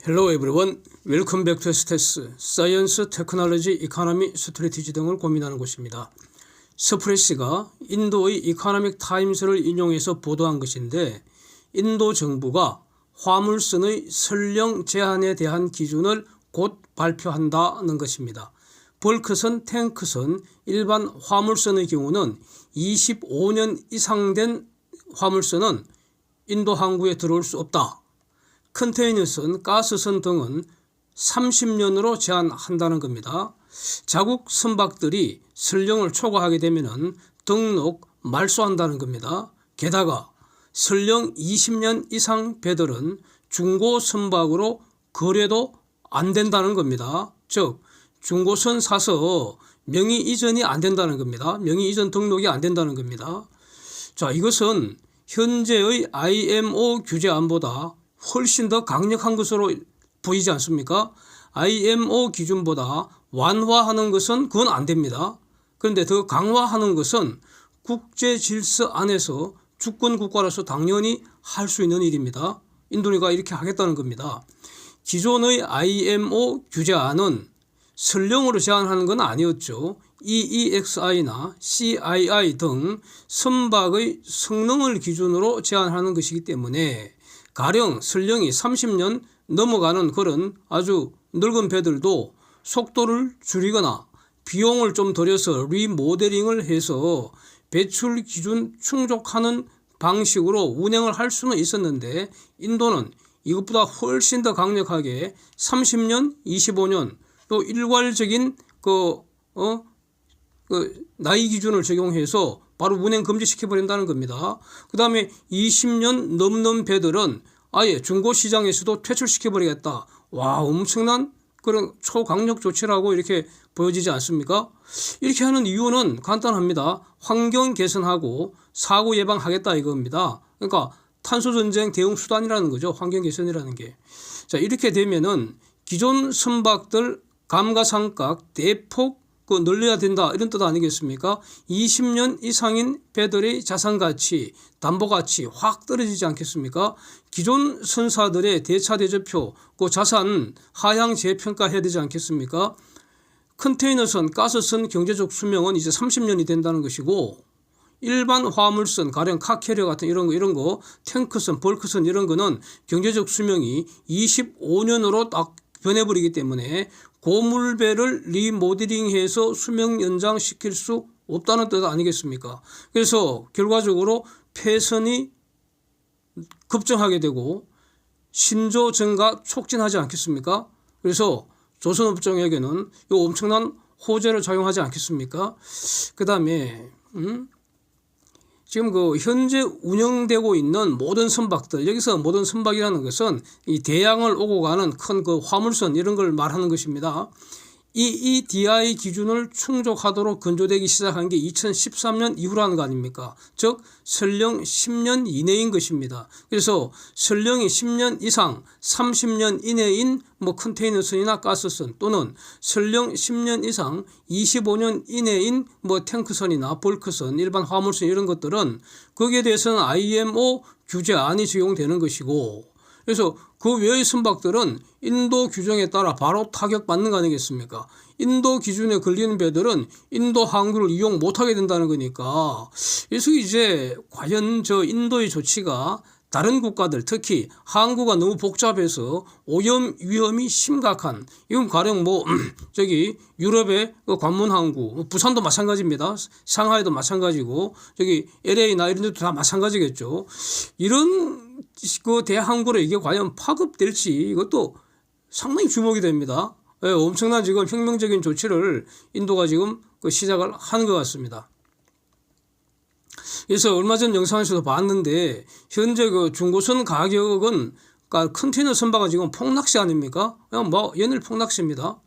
Hello everyone. Welcome back to STS, Science, Technology, Economy, Strategy 등을 고민하는 곳입니다. 스프레시가 인도의 이코노믹 타임스를 인용해서 보도한 것인데 인도 정부가 화물선의 선령 제한에 대한 기준을 곧 발표한다는 것입니다. 벌크선, 탱크선, 일반 화물선의 경우는 25년 이상 된 화물선은 인도 항구에 들어올 수 없다. 컨테이너선, 가스선 등은 30년으로 제한한다는 겁니다. 자국 선박들이 선령을 초과하게 되면 등록 말소한다는 겁니다. 게다가 선령 20년 이상 배들은 중고 선박으로 거래도 안 된다는 겁니다. 즉 중고선 사서 명의 이전이 안 된다는 겁니다. 명의 이전 등록이 안 된다는 겁니다. 자, 이것은 현재의 IMO 규제안보다 훨씬 더 강력한 것으로 보이지 않습니까? IMO 기준보다 완화하는 것은 그건 안 됩니다. 그런데 더 강화하는 것은 국제 질서 안에서 주권 국가로서 당연히 할 수 있는 일입니다. 인도네시아가 이렇게 하겠다는 겁니다. 기존의 IMO 규제안은 선령으로 제한하는 건 아니었죠. EEXI나 CII 등 선박의 성능을 기준으로 제한하는 것이기 때문에 가령 선령이 30년 넘어가는 그런 아주 늙은 배들도 속도를 줄이거나 비용을 좀 들여서 리모델링을 해서 배출 기준 충족하는 방식으로 운행을 할 수는 있었는데 인도는 이것보다 훨씬 더 강력하게 30년, 25년 또 일괄적인 나이 기준을 적용해서 바로 운행 금지시켜버린다는 겁니다. 그 다음에 20년 넘는 배들은 아예 중고시장에서도 퇴출시켜버리겠다. 와, 엄청난 그런 초강력 조치라고 이렇게 보여지지 않습니까? 이렇게 하는 이유는 간단합니다. 환경 개선하고 사고 예방하겠다 이겁니다. 그러니까 탄소전쟁 대응 수단이라는 거죠. 환경 개선이라는 게. 자, 이렇게 되면은 기존 선박들 감가상각 대폭 늘려야 된다 이런 뜻 아니겠습니까? 20년 이상인 배들의 자산가치, 담보가치 확 떨어지지 않겠습니까? 기존 선사들의 대차대조표, 그 자산 하향 재평가해야 되지 않겠습니까? 컨테이너선, 가스선 경제적 수명은 이제 30년이 된다는 것이고 일반 화물선, 가령 카캐리어 같은 이런 거, 탱크선, 벌크선 이런 거는 경제적 수명이 25년으로 딱 변해버리기 때문에 고물배를 리모델링해서 수명 연장시킬 수 없다는 뜻 아니겠습니까? 그래서 결과적으로 폐선이 급증하게 되고 신조 증가 촉진하지 않겠습니까? 그래서 조선업종에게는 이 엄청난 호재를 작용하지 않겠습니까? 그 다음에 지금 현재 운영되고 있는 모든 선박들, 여기서 모든 선박이라는 것은 이 대양을 오고 가는 큰 화물선 이런 걸 말하는 것입니다. EEDI 기준을 충족하도록 건조되기 시작한 게 2013년 이후라는 거 아닙니까? 즉 선령 10년 이내인 것입니다. 그래서 선령이 10년 이상 30년 이내인 컨테이너선이나 가스선 또는 선령 10년 이상 25년 이내인 탱크선이나 벌크선, 일반 화물선 이런 것들은 거기에 대해서는 IMO 규제안이 적용되는 것이고 그래서 그 외의 선박들은 인도 규정에 따라 바로 타격받는 거 아니겠습니까? 인도 기준에 걸리는 배들은 인도 항구를 이용 못하게 된다는 거니까 그래서 이제 과연 인도의 조치가 다른 국가들 특히 항구가 너무 복잡해서 오염 위험이 심각한 이건 가령 유럽의 관문 항구 부산도 마찬가지입니다. 상하이도 마찬가지고 LA나 이런 데도 다 마찬가지겠죠. 이런 대항구로 이게 과연 파급될지 이것도 상당히 주목이 됩니다. 엄청난 지금 혁명적인 조치를 인도가 지금 시작을 하는 것 같습니다. 그래서 얼마 전 영상에서도 봤는데 현재 중고선 가격은 컨테이너 선박은 지금 폭락시 아닙니까? 그냥 연일 폭락시입니다.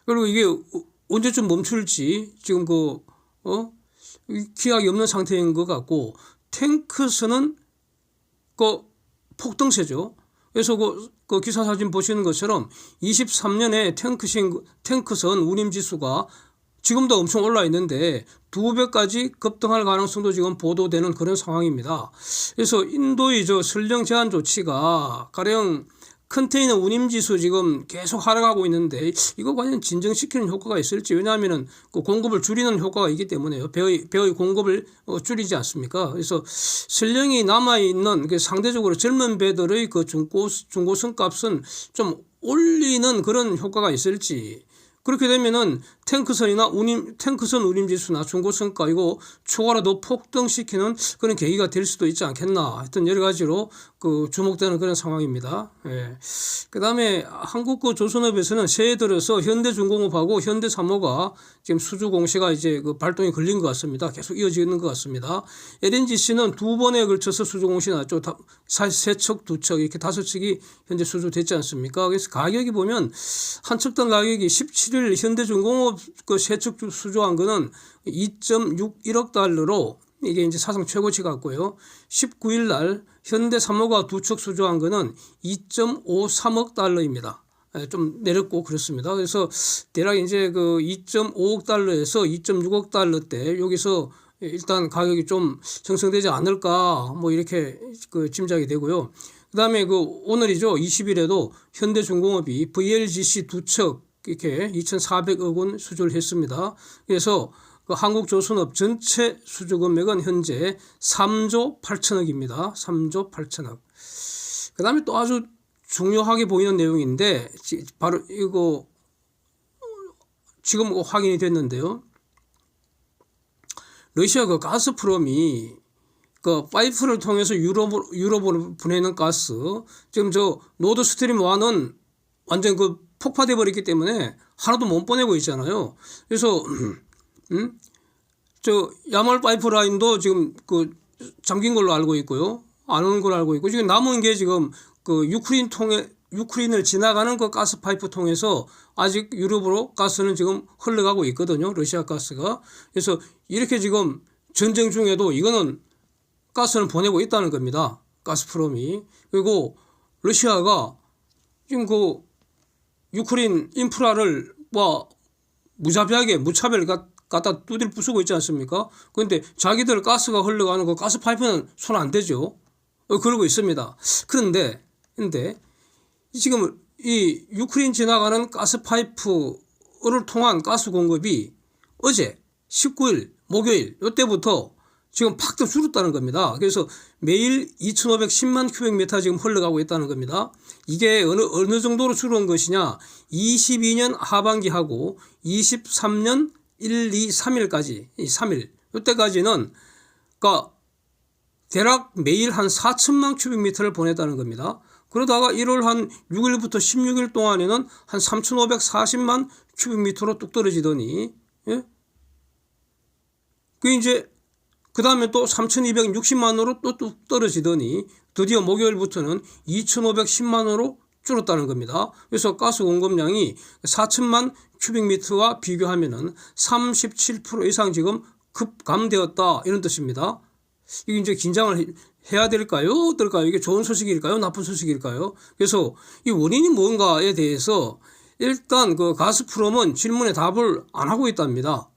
그리고 이게 언제쯤 멈출지 지금 기약이 없는 상태인 것 같고 탱크선은 폭등세죠. 그래서 기사 사진 보시는 것처럼 23년에 탱크선 운임지수가 지금도 엄청 올라 있는데 2배까지 급등할 가능성도 지금 보도되는 그런 상황입니다. 그래서 인도의 선령 제한 조치가 가령 컨테이너 운임지수 지금 계속 하락하고 있는데 이거 과연 진정시키는 효과가 있을지. 왜냐하면은 그 공급을 줄이는 효과가 있기 때문에요. 배의 공급을 줄이지 않습니까? 그래서 설령이 남아있는 그 상대적으로 젊은 배들의 그 중고선 좀 올리는 그런 효과가 있을지. 그렇게 되면은 탱크선 운임지수나 중고선가 이거 추가로 더 폭등시키는 그런 계기가 될 수도 있지 않겠나. 하여튼 여러 가지로 그 주목되는 그런 상황입니다. 예. 그 다음에 한국 그 조선업에서는 새해 들어서 현대중공업하고 현대사모가 지금 수주 공시가 이제 그 발동이 걸린 것 같습니다. 계속 이어지는 것 같습니다. LNGC는 두 번에 걸쳐서 수주 공시 났죠. 세 척, 두 척, 이렇게 다섯 척이 현재 수주됐지 않습니까? 그래서 가격이 보면 한 척당 가격이 17일 현대중공업 그 세 척 수주한 거는 2.61억 달러로 이게 이제 사상 최고치 같고요. 19일 날 현대사모가 두 척 수주한 거는 2.53억 달러입니다. 좀 내렸고 그렇습니다. 그래서 대략 이제 그 2.5억 달러에서 2.6억 달러대 여기서 일단 가격이 좀 형성되지 않을까 뭐 이렇게 그 짐작이 되고요. 그다음에 그 오늘이죠. 20일에도 현대중공업이 VLGC 두 척 이렇게 2,400억 원 수주를 했습니다. 그래서 그 한국조선업 전체 수주 금액은 현재 3조 8천억입니다. 3조 8천억. 그 다음에 또 아주 중요하게 보이는 내용인데 바로 이거 지금 확인이 됐는데요. 러시아 그 가스프롬이 그 파이프를 통해서 유럽으로 보내는 가스 지금 저 노드스트림 1은 완전 그 폭파돼 버렸기 때문에 하나도 못 보내고 있잖아요. 그래서 저 야말 파이프라인도 지금 그 잠긴 걸로 알고 있고요. 안 오는 걸로 알고 있고 지금 남은 게 지금 그 유크레인을 지나가는 그 가스 파이프 통해서 아직 유럽으로 가스는 지금 흘러가고 있거든요. 러시아 가스가. 그래서 이렇게 지금 전쟁 중에도 이거는 가스는 보내고 있다는 겁니다. 가스프롬이. 그리고 러시아가 지금 그 유크레인 인프라를 뭐 무차별 갖다 두들 부수고 있지 않습니까? 그런데 자기들 가스가 흘러가는 그 가스 파이프는 손 안 대죠. 그러고 있습니다. 그런데 지금 이 유크레인 지나가는 가스 파이프를 통한 가스 공급이 어제 19일 목요일 이때부터 지금 팍 더 줄었다는 겁니다. 그래서 매일 2,510만 큐빅미터 지금 흘러가고 있다는 겁니다. 이게 어느 정도로 줄은 것이냐? 22년 하반기하고 23년 1, 2, 3일까지, 3일 이때까지는 그러니까 대략 매일 한 4천만 큐빅미터를 보냈다는 겁니다. 그러다가 1월 한 6일부터 16일 동안에는 한 3,540만 큐빅미터로 뚝 떨어지더니, 예? 그 다음에 또 3,260만으로 또 뚝 떨어지더니 드디어 목요일부터는 2,510만으로 줄었다는 겁니다. 그래서 가스 공급량이 4천만 큐빅미터와 비교하면은 37% 이상 지금 급감되었다 이런 뜻입니다. 이게 이제 긴장을 해야 될까요? 어떨까요? 이게 좋은 소식일까요? 나쁜 소식일까요? 그래서 이 원인이 뭔가에 대해서 일단 그 가스프롬은 질문에 답을 안 하고 있답니다.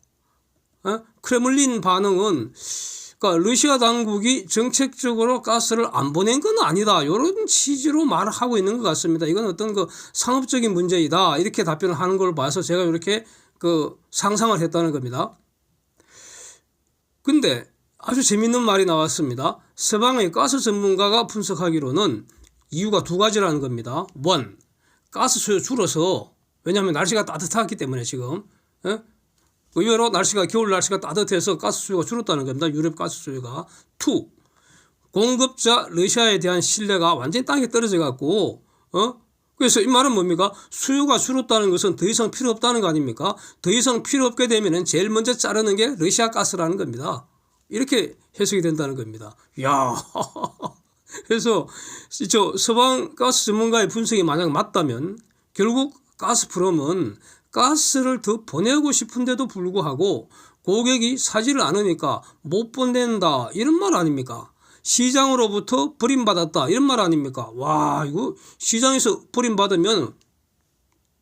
크레물린 반응은 그러니까 러시아 당국이 정책적으로 가스를 안 보낸 건 아니다. 이런 취지로 말을 하고 있는 것 같습니다. 이건 어떤 그 상업적인 문제이다. 이렇게 답변을 하는 걸 봐서 제가 이렇게 그 상상을 했다는 겁니다. 근데 아주 재밌는 말이 나왔습니다. 서방의 가스 전문가가 분석하기로는 이유가 두 가지라는 겁니다. 원, 가스 수요 줄어서 왜냐하면 날씨가 따뜻하기 때문에 지금 의외로 겨울 날씨가 따뜻해서 가스 수요가 줄었다는 겁니다. 유럽 가스 수요가. 2. 공급자 러시아에 대한 신뢰가 완전히 땅에 떨어져 갖고 그래서 이 말은 뭡니까? 수요가 줄었다는 것은 더 이상 필요 없다는 거 아닙니까? 더 이상 필요 없게 되면은 제일 먼저 자르는 게 러시아 가스라는 겁니다. 이렇게 해석이 된다는 겁니다. 이야. 그래서 저 서방 가스 전문가의 분석이 만약 맞다면 결국 가스프롬은 가스를 더 보내고 싶은데도 불구하고 고객이 사지를 않으니까 못 보낸다 이런 말 아닙니까? 시장으로부터 버림받았다 이런 말 아닙니까? 와, 이거 시장에서 버림받으면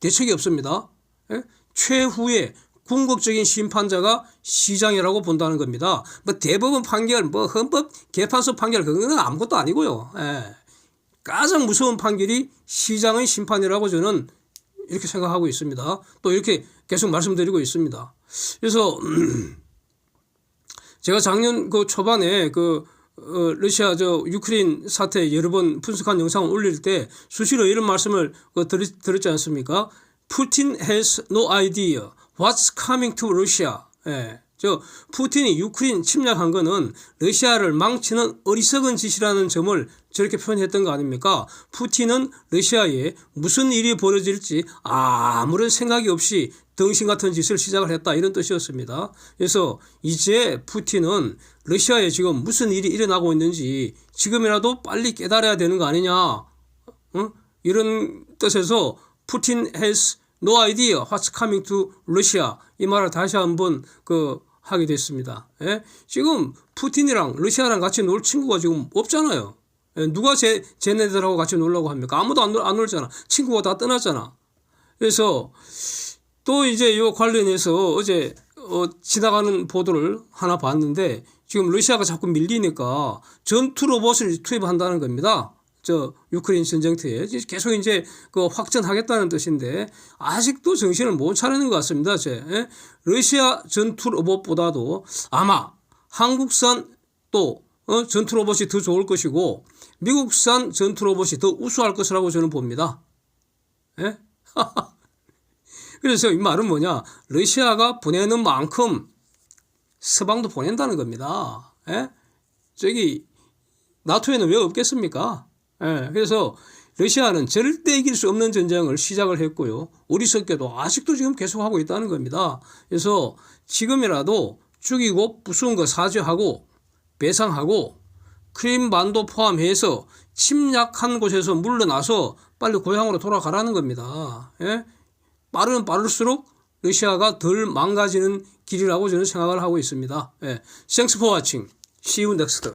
대책이 없습니다. 예? 최후의 궁극적인 심판자가 시장이라고 본다는 겁니다. 뭐 대법원 판결, 뭐 헌법 개판소 판결 그건 아무것도 아니고요. 예. 가장 무서운 판결이 시장의 심판이라고 저는 이렇게 생각하고 있습니다. 또 이렇게 계속 말씀드리고 있습니다. 그래서 제가 작년 그 초반에 러시아 유크레인 사태 여러 번 분석한 영상을 올릴 때 수시로 이런 말씀을 들었지 않습니까? Putin has no idea what's coming to Russia. 예. 푸틴이 유크레인 침략한 거는 러시아를 망치는 어리석은 짓이라는 점을 저렇게 표현했던 거 아닙니까? 푸틴은 러시아에 무슨 일이 벌어질지 아무런 생각이 없이 덩신 같은 짓을 시작을 했다, 이런 뜻이었습니다. 그래서 이제 푸틴은 러시아에 지금 무슨 일이 일어나고 있는지 지금이라도 빨리 깨달아야 되는 거 아니냐, 이런 뜻에서 Putin has no idea what's coming to Russia, 이 말을 다시 한번 하게 됐습니다. 예? 지금 푸틴이랑 러시아랑 같이 놀 친구가 지금 없잖아요. 예? 누가 쟤네들하고 같이 놀라고 합니까? 아무도 안 놀잖아. 친구가 다 떠났잖아. 그래서 또 이제 요 관련해서 어제 지나가는 보도를 하나 봤는데, 지금 러시아가 자꾸 밀리니까 전투 로봇을 투입한다는 겁니다. 유크레인 전쟁터에 계속 이제 확전하겠다는 뜻인데, 아직도 정신을 못 차리는 것 같습니다. 예? 러시아 전투 로봇보다도 아마 한국산 또 전투 로봇이 더 좋을 것이고, 미국산 전투 로봇이 더 우수할 것이라고 저는 봅니다. 예? 그래서 이 말은 뭐냐? 러시아가 보내는 만큼 서방도 보낸다는 겁니다. 예? 나토에는 왜 없겠습니까? 예, 그래서 러시아는 절대 이길 수 없는 전쟁을 시작을 했고요. 어리석게도 아직도 지금 계속하고 있다는 겁니다. 그래서 지금이라도 죽이고 부수은 거 사죄하고 배상하고 크림반도 포함해서 침략한 곳에서 물러나서 빨리 고향으로 돌아가라는 겁니다. 예? 빠르면 빠를수록 러시아가 덜 망가지는 길이라고 저는 생각을 하고 있습니다. 예. Thanks for watching. See you next.